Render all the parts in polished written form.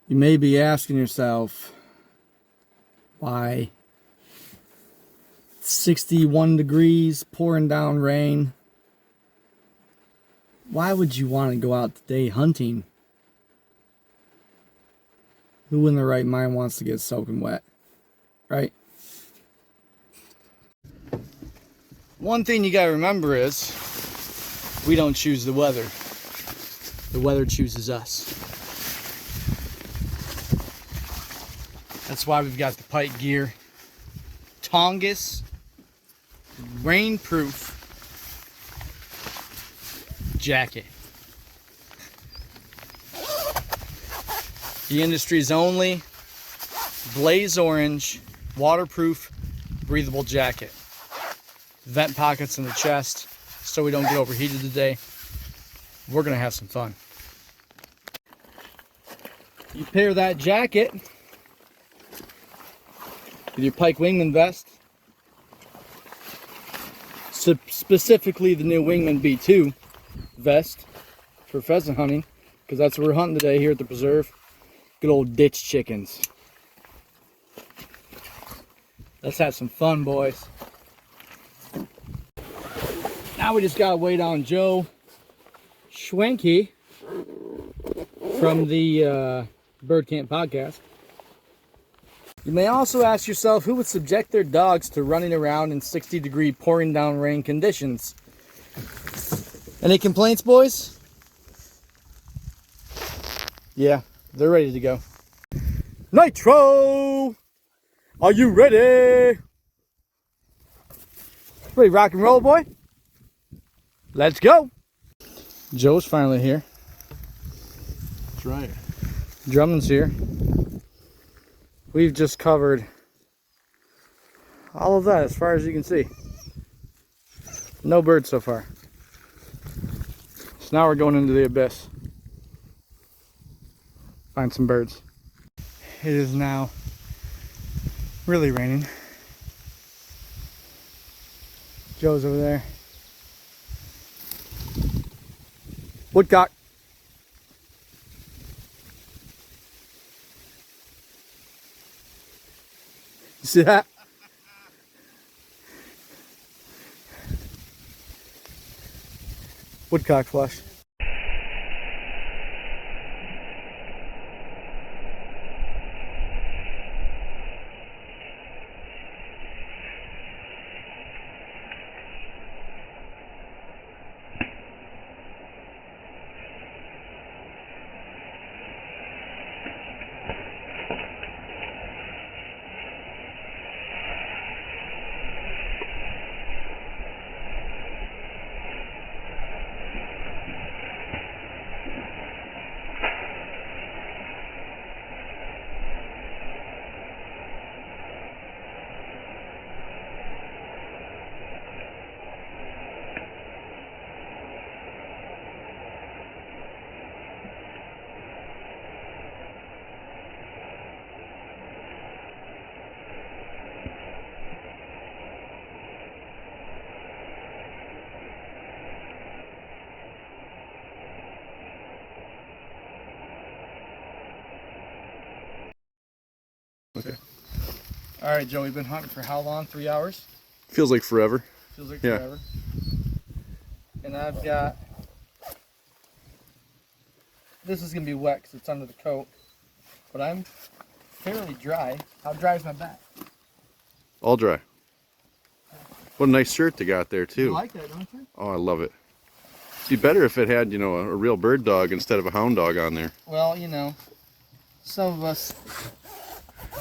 You may be asking yourself why 61 degrees, pouring down rain. Why would you want to go out today hunting? Who in their right mind wants to get soaking wet, right? One thing you gotta remember is we don't choose the weather. The weather chooses us. That's why we've got the Pyke Gear Tongass rainproof jacket. The industry's only blaze orange, waterproof, breathable jacket. Vent pockets in the chest so we don't get overheated today. We're gonna have some fun. You pair that jacket with your Pyke Wingman vest, specifically the new Wingman B2 vest for pheasant hunting, because that's what we're hunting today here at the preserve. Good old ditch chickens. Let's have some fun, boys. Now we just gotta wait on Joe Schwenke from the Bird Camp podcast. You may also ask yourself who would subject their dogs to running around in 60-degree pouring down rain conditions. Any complaints, boys? Yeah, they're ready to go. Nitro! Are you ready? Ready rock and roll, boy? Let's go! Joe's finally here. That's right. Drummond's here. We've just covered all of that as far as you can see. No birds so far. So now we're going into the abyss. Find some birds. It is now really raining. Joe's over there. Woodcock. You see that? Woodcock flush. Okay. All right, Joe, we've been hunting for how long? 3 hours? Feels like forever. Feels like Yeah. forever. And I've got, this is gonna be wet because it's under the coat, but I'm fairly dry. How dry is my back? All dry. What a nice shirt they got there too. You like that, don't you? Oh, I love it. It'd be better if it had, you know, a real bird dog instead of a hound dog on there. Well, you know, some of us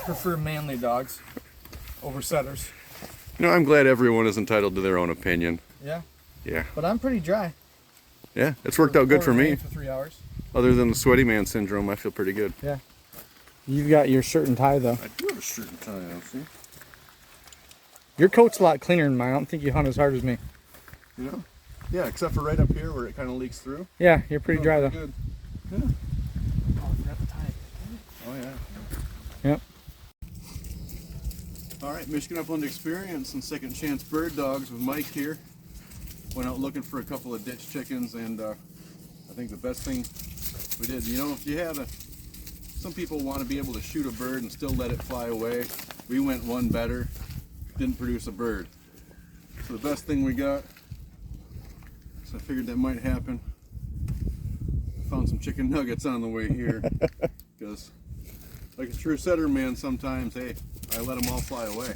prefer manly dogs over setters. You know, I'm glad everyone is entitled to their own opinion. Yeah. Yeah. But I'm pretty dry. Yeah, it's worked out good for me. For 3 hours. Other than the sweaty man syndrome, I feel pretty good. Yeah. You've got your shirt and tie though. I do have a shirt and tie on, see? Your coat's a lot cleaner than mine. I don't think you hunt as hard as me. You know? Yeah, except for right up here where it kind of leaks through. Yeah, you're pretty dry though. Good. Yeah. Oh, I forgot the tie. Oh, yeah. Yep. All right, Michigan Upland Experience and Second Chance Bird Dogs with Mike here. Went out looking for a couple of ditch chickens, and I think the best thing we did, you know, if you had a Some people want to be able to shoot a bird and still let it fly away. We went one better, didn't produce a bird. So the best thing we got, so I figured that might happen. Found some chicken nuggets on the way here, because like a true setter man sometimes, hey, I let them all fly away.